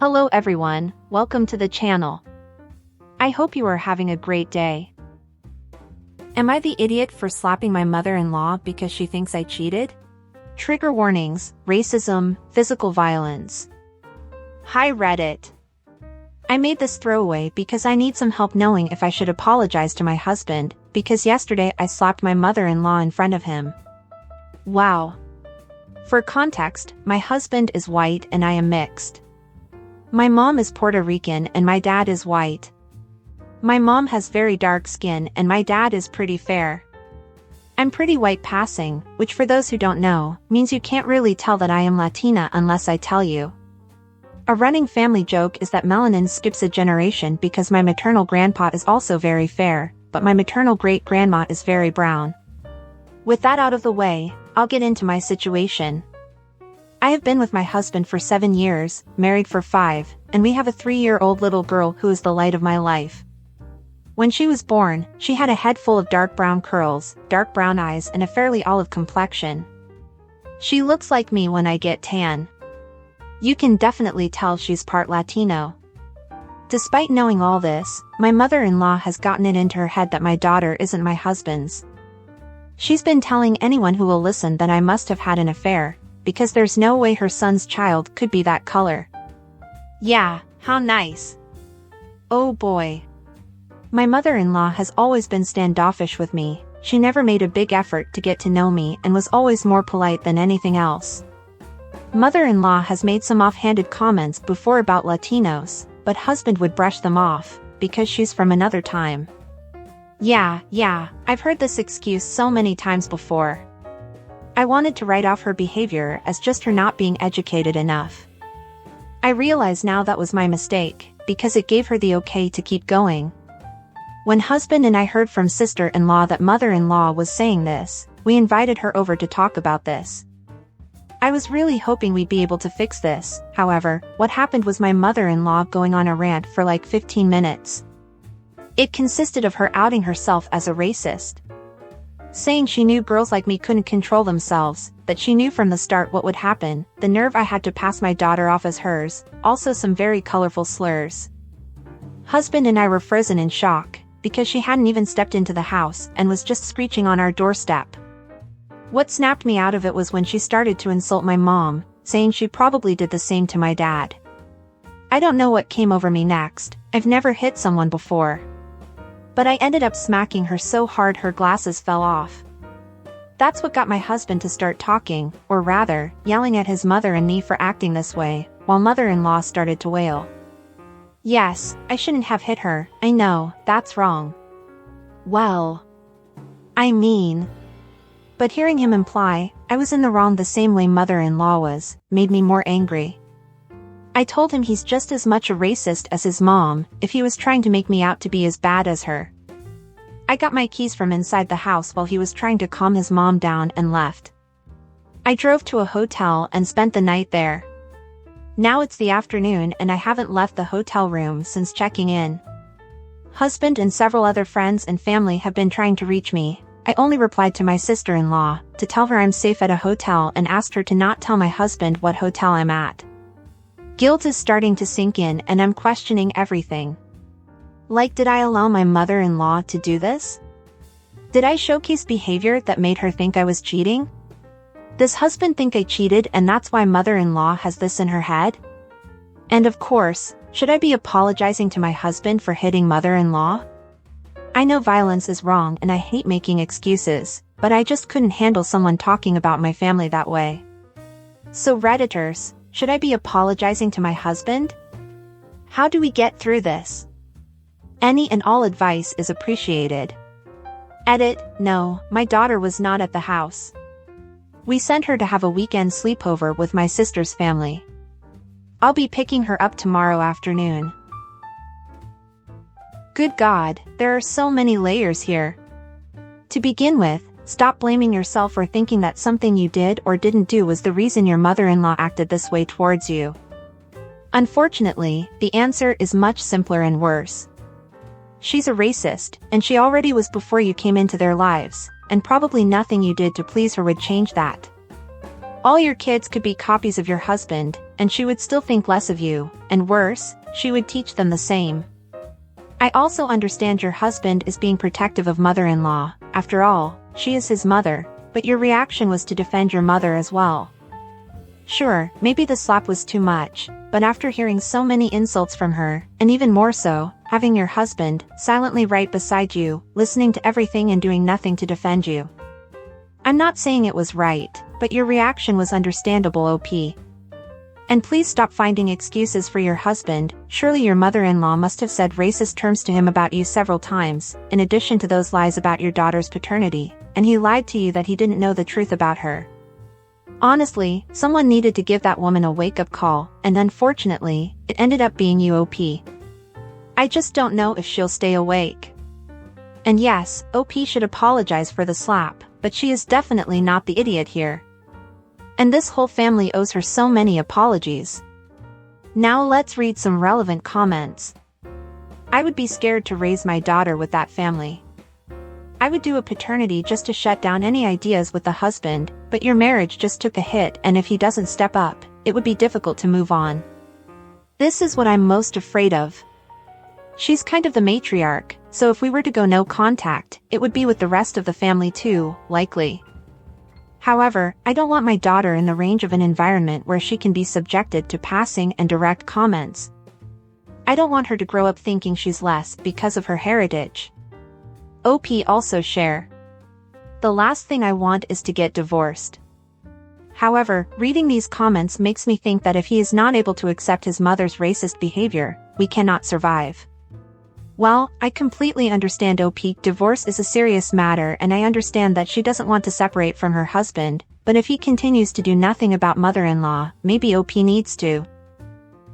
Hello everyone, welcome to the channel. I hope you are having a great day. Am I the idiot for slapping my mother-in-law because she thinks I cheated? Trigger warnings, racism, physical violence. Hi Reddit. I made this throwaway because I need some help knowing if I should apologize to my husband, because yesterday I slapped my mother-in-law in front of him. Wow. For context, my husband is white and I am mixed. My mom is Puerto Rican and my dad is white. My mom has very dark skin and my dad is pretty fair. I'm pretty white passing, which for those who don't know, means you can't really tell that I am Latina unless I tell you. A running family joke is that melanin skips a generation because my maternal grandpa is also very fair, but my maternal great-grandma is very brown. With that out of the way, I'll get into my situation. I have been with my husband for 7 years, married for 5, and we have a 3-year-old little girl who is the light of my life. When she was born, she had a head full of dark brown curls, dark brown eyes and a fairly olive complexion. She looks like me when I get tan. You can definitely tell she's part Latino. Despite knowing all this, my mother-in-law has gotten it into her head that my daughter isn't my husband's. She's been telling anyone who will listen that I must have had an affair, because there's no way her son's child could be that color. Yeah, how nice. Oh boy. My mother-in-law has always been standoffish with me. She never made a big effort to get to know me and was always more polite than anything else. Mother-in-law has made some offhanded comments before about Latinos, but husband would brush them off, because she's from another time. Yeah, I've heard this excuse so many times before. I wanted to write off her behavior as just her not being educated enough. I realize now that was my mistake, because it gave her the okay to keep going. When husband and I heard from sister-in-law that mother-in-law was saying this, we invited her over to talk about this. I was really hoping we'd be able to fix this. However, what happened was my mother-in-law going on a rant for like 15 minutes. It consisted of her outing herself as a racist. Saying she knew girls like me couldn't control themselves, that she knew from the start what would happen, the nerve I had to pass my daughter off as hers, also some very colorful slurs. Husband and I were frozen in shock, because she hadn't even stepped into the house and was just screeching on our doorstep. What snapped me out of it was when she started to insult my mom, saying she probably did the same to my dad. I don't know what came over me next. I've never hit someone before. But I ended up smacking her so hard her glasses fell off. That's what got my husband to start talking, or rather, yelling at his mother and me for acting this way, while mother-in-law started to wail. Yes, I shouldn't have hit her, I know, that's wrong. Well, I mean. But hearing him imply I was in the wrong the same way mother-in-law was, made me more angry. I told him he's just as much a racist as his mom, if he was trying to make me out to be as bad as her. I got my keys from inside the house while he was trying to calm his mom down and left. I drove to a hotel and spent the night there. Now it's the afternoon and I haven't left the hotel room since checking in. Husband and several other friends and family have been trying to reach me. I only replied to my sister-in-law, to tell her I'm safe at a hotel and asked her to not tell my husband what hotel I'm at. Guilt is starting to sink in and I'm questioning everything. Like, did I allow my mother-in-law to do this? Did I showcase behavior that made her think I was cheating? Does husband think I cheated and that's why mother-in-law has this in her head? And of course, should I be apologizing to my husband for hitting mother-in-law? I know violence is wrong and I hate making excuses, but I just couldn't handle someone talking about my family that way. So Redditors, should I be apologizing to my husband? How do we get through this? Any and all advice is appreciated. Edit, no, my daughter was not at the house. We sent her to have a weekend sleepover with my sister's family. I'll be picking her up tomorrow afternoon. Good God, there are so many layers here. To begin with, stop blaming yourself for thinking that something you did or didn't do was the reason your mother-in-law acted this way towards you. Unfortunately, the answer is much simpler and worse. She's a racist, and she already was before you came into their lives, and probably nothing you did to please her would change that. All your kids could be copies of your husband, and she would still think less of you, and worse, she would teach them the same. I also understand your husband is being protective of mother-in-law. After all, she is his mother, but your reaction was to defend your mother as well. Sure, maybe the slap was too much, but after hearing so many insults from her, and even more so, having your husband silently right beside you, listening to everything and doing nothing to defend you. I'm not saying it was right, but your reaction was understandable, OP. And please stop finding excuses for your husband. Surely your mother-in-law must have said racist terms to him about you several times, in addition to those lies about your daughter's paternity, and he lied to you that he didn't know the truth about her. Honestly, someone needed to give that woman a wake-up call, and unfortunately, it ended up being you, OP. I just don't know if she'll stay awake. And yes, OP should apologize for the slap, but she is definitely not the idiot here. And this whole family owes her so many apologies. Now let's read some relevant comments. I would be scared to raise my daughter with that family. I would do a paternity just to shut down any ideas with the husband, but your marriage just took a hit, and if he doesn't step up, it would be difficult to move on. This is what I'm most afraid of. She's kind of the matriarch, so if we were to go no contact, it would be with the rest of the family too, likely. However, I don't want my daughter in the range of an environment where she can be subjected to passing and direct comments. I don't want her to grow up thinking she's less because of her heritage. OP also share. The last thing I want is to get divorced. However, reading these comments makes me think that if he is not able to accept his mother's racist behavior, we cannot survive. Well, I completely understand OP. Divorce is a serious matter, and I understand that she doesn't want to separate from her husband, but if he continues to do nothing about mother-in-law, maybe OP needs to.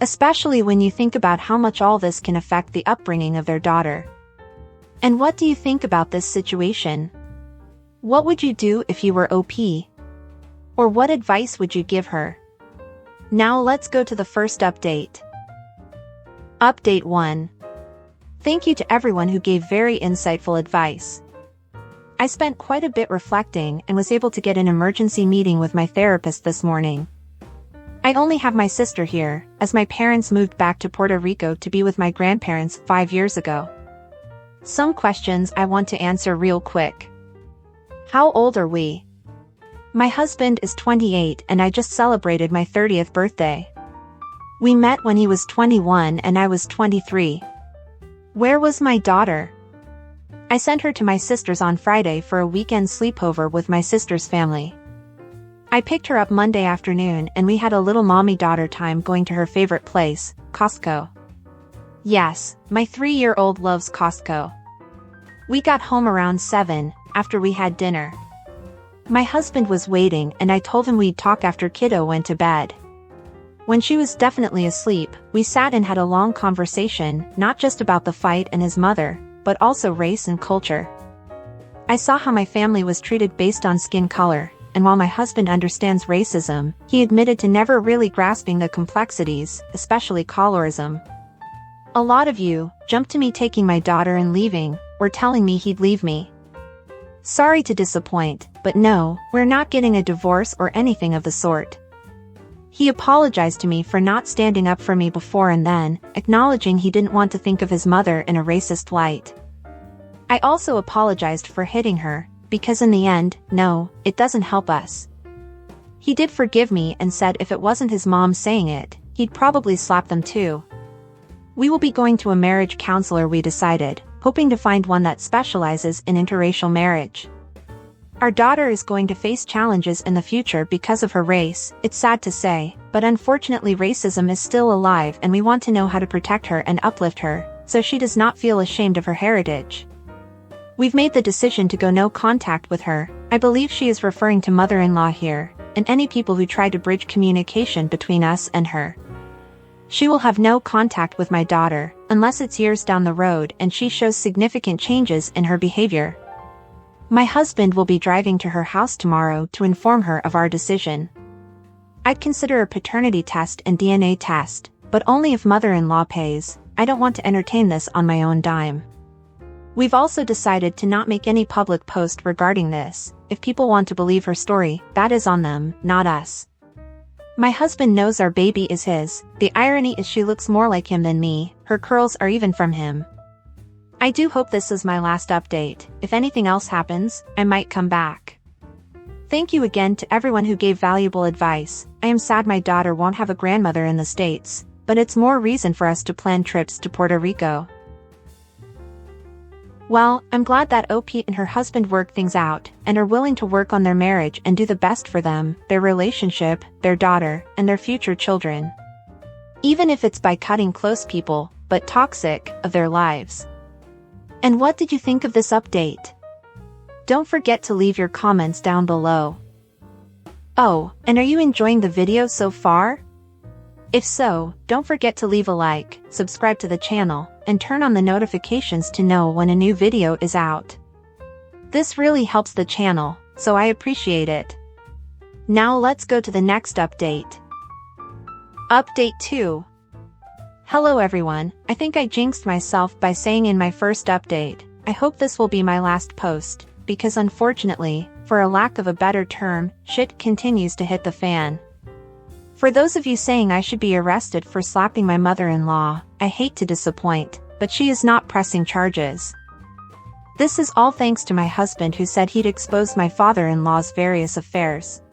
Especially when you think about how much all this can affect the upbringing of their daughter. And what do you think about this situation? What would you do if you were OP? Or what advice would you give her? Now let's go to the first update. Update 1. Thank you to everyone who gave very insightful advice. I spent quite a bit reflecting and was able to get an emergency meeting with my therapist this morning. I only have my sister here, as my parents moved back to Puerto Rico to be with my grandparents 5 years ago. Some questions I want to answer real quick. How old are we? My husband is 28 and I just celebrated my 30th birthday. We met when he was 21 and I was 23. Where was my daughter? I sent her to my sister's on Friday for a weekend sleepover with my sister's family. I picked her up Monday afternoon and we had a little mommy-daughter time going to her favorite place, Costco. Yes, my 3-year-old loves Costco. We got home around 7, after we had dinner. My husband was waiting and I told him we'd talk after kiddo went to bed. When she was definitely asleep, we sat and had a long conversation, not just about the fight and his mother, but also race and culture. I saw how my family was treated based on skin color, and while my husband understands racism, he admitted to never really grasping the complexities, especially colorism. A lot of you jumped to me taking my daughter and leaving, or telling me he'd leave me. Sorry to disappoint, but no, we're not getting a divorce or anything of the sort. He apologized to me for not standing up for me before and then, acknowledging he didn't want to think of his mother in a racist light. I also apologized for hitting her, because in the end, no, it doesn't help us. He did forgive me and said if it wasn't his mom saying it, he'd probably slap them too. We will be going to a marriage counselor, we decided, hoping to find one that specializes in interracial marriage. Our daughter is going to face challenges in the future because of her race, it's sad to say, but unfortunately racism is still alive and we want to know how to protect her and uplift her, so she does not feel ashamed of her heritage. We've made the decision to go no contact with her. I believe she is referring to mother-in-law here, and any people who try to bridge communication between us and her. She will have no contact with my daughter, unless it's years down the road and she shows significant changes in her behavior. My husband will be driving to her house tomorrow to inform her of our decision. I'd consider a paternity test and DNA test, but only if mother-in-law pays. I don't want to entertain this on my own dime. We've also decided to not make any public post regarding this. If people want to believe her story, that is on them, not us. My husband knows our baby is his. The irony is she looks more like him than me. Her curls are even from him. I do hope this is my last update. If anything else happens, I might come back. Thank you again to everyone who gave valuable advice. I am sad my daughter won't have a grandmother in the States, but it's more reason for us to plan trips to Puerto Rico. Well, I'm glad that OP and her husband work things out, and are willing to work on their marriage and do the best for them, their relationship, their daughter, and their future children. Even if it's by cutting close people, but toxic, of their lives. And what did you think of this update? Don't forget to leave your comments down below. Oh, and are you enjoying the video so far? If so, don't forget to leave a like, subscribe to the channel, and turn on the notifications to know when a new video is out. This really helps the channel, so I appreciate it. Now let's go to the next update. Update 2. Hello everyone, I think I jinxed myself by saying in my first update, I hope this will be my last post, because unfortunately, for a lack of a better term, shit continues to hit the fan. For those of you saying I should be arrested for slapping my mother-in-law, I hate to disappoint, but she is not pressing charges. This is all thanks to my husband who said he'd expose my father-in-law's various affairs.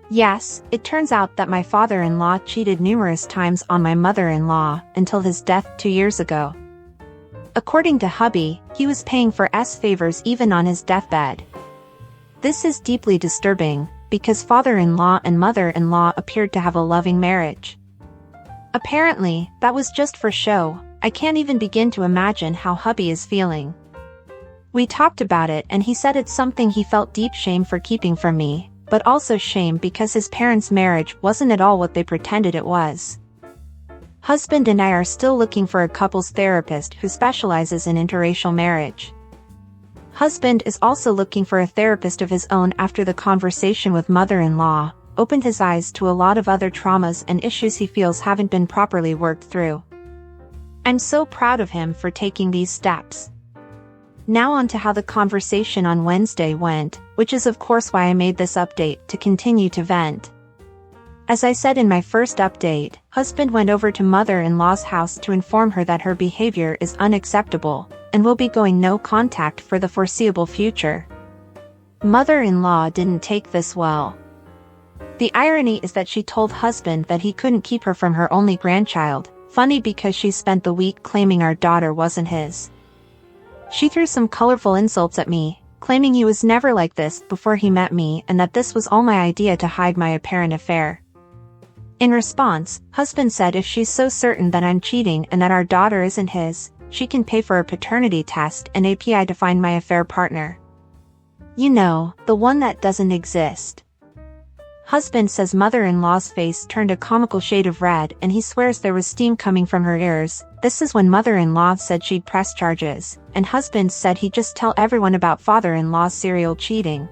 Yes, it turns out that my father-in-law cheated numerous times on my mother-in-law until his death 2 years ago. According to hubby, he was paying for favors even on his deathbed. This is deeply disturbing, because father-in-law and mother-in-law appeared to have a loving marriage. Apparently, that was just for show. I can't even begin to imagine how hubby is feeling. We talked about it and he said it's something he felt deep shame for keeping from me, but also shame because his parents' marriage wasn't at all what they pretended it was. Husband and I are still looking for a couples therapist who specializes in interracial marriage. Husband is also looking for a therapist of his own after the conversation with mother-in-law opened his eyes to a lot of other traumas and issues he feels haven't been properly worked through. I'm so proud of him for taking these steps. Now on to how the conversation on Wednesday went, which is of course why I made this update to continue to vent. As I said in my first update, husband went over to mother-in-law's house to inform her that her behavior is unacceptable, and will be going no contact for the foreseeable future. Mother-in-law didn't take this well. The irony is that she told husband that he couldn't keep her from her only grandchild, funny because she spent the week claiming our daughter wasn't his. She threw some colorful insults at me, claiming he was never like this before he met me and that this was all my idea to hide my apparent affair. In response, husband said if she's so certain that I'm cheating and that our daughter isn't his, she can pay for a paternity test and API to find my affair partner. You know, the one that doesn't exist. Husband says mother-in-law's face turned a comical shade of red and he swears there was steam coming from her ears. This is when mother-in-law said she'd press charges, and husband said he'd just tell everyone about father-in-law's serial cheating.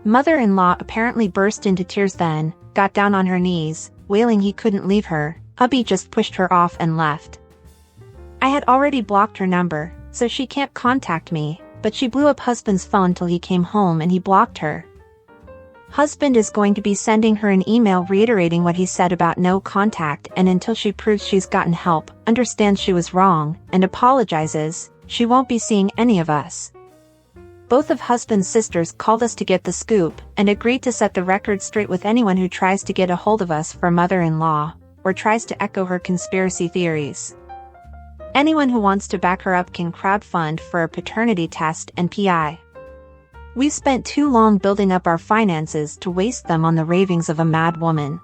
Mother-in-law apparently burst into tears then, got down on her knees, wailing he couldn't leave her. Hubby just pushed her off and left. I had already blocked her number, so she can't contact me, but she blew up husband's phone till he came home and he blocked her. Husband is going to be sending her an email reiterating what he said about no contact, and until she proves she's gotten help, understands she was wrong, and apologizes, she won't be seeing any of us. Both of husband's sisters called us to get the scoop, and agreed to set the record straight with anyone who tries to get a hold of us for mother-in-law, or tries to echo her conspiracy theories. Anyone who wants to back her up can crowdfund for a paternity test and PI. We've spent too long building up our finances to waste them on the ravings of a mad woman.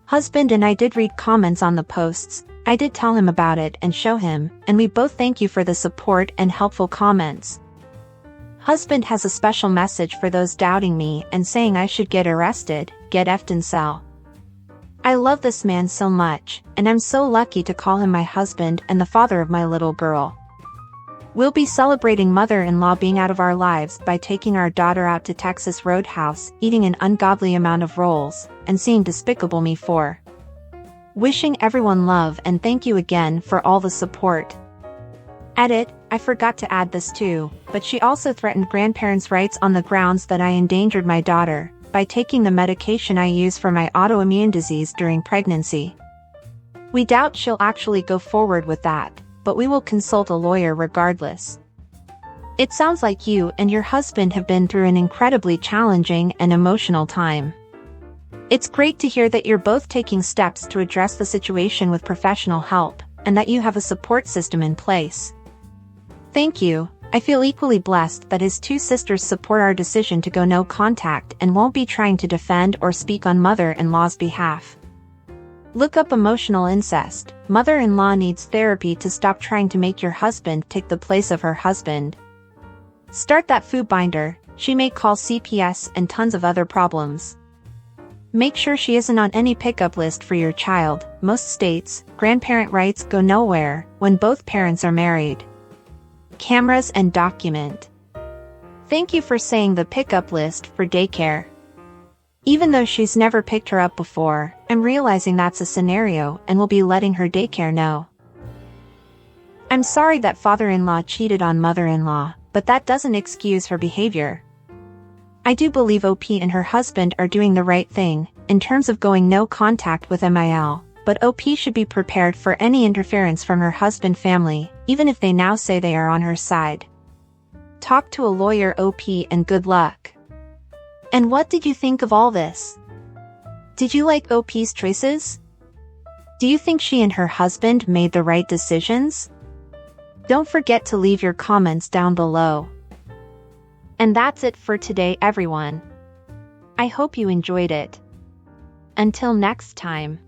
Husband and I did read comments on the posts. I did tell him about it and show him, and we both thank you for the support and helpful comments. Husband has a special message for those doubting me and saying I should get arrested, get effed in cell. I love this man so much, and I'm so lucky to call him my husband and the father of my little girl. We'll be celebrating mother-in-law being out of our lives by taking our daughter out to Texas Roadhouse, eating an ungodly amount of rolls, and seeing Despicable Me 4. Wishing everyone love and thank you again for all the support. Edit, I forgot to add this too, but she also threatened grandparents' rights on the grounds that I endangered my daughter, by taking the medication I use for my autoimmune disease during pregnancy. We doubt she'll actually go forward with that, but we will consult a lawyer regardless. It sounds like you and your husband have been through an incredibly challenging and emotional time. It's great to hear that you're both taking steps to address the situation with professional help, and that you have a support system in place. Thank you. I feel equally blessed that his two sisters support our decision to go no contact and won't be trying to defend or speak on mother-in-law's behalf. Look up emotional incest. Mother-in-law needs therapy to stop trying to make your husband take the place of her husband. Start that food binder. She may call CPS and tons of other problems. Make sure she isn't on any pickup list for your child. Most states, grandparent rights go nowhere when both parents are married. Cameras and document. Thank you for saying the pickup list for daycare. Even though she's never picked her up before, I'm realizing that's a scenario and will be letting her daycare know. I'm sorry that father-in-law cheated on mother-in-law, but that doesn't excuse her behavior. I do believe OP and her husband are doing the right thing, in terms of going no contact with MIL, but OP should be prepared for any interference from her husband family, even if they now say they are on her side. Talk to a lawyer, OP, and good luck. And what did you think of all this? Did you like OP's choices? Do you think she and her husband made the right decisions? Don't forget to leave your comments down below. And that's it for today, everyone. I hope you enjoyed it. Until next time.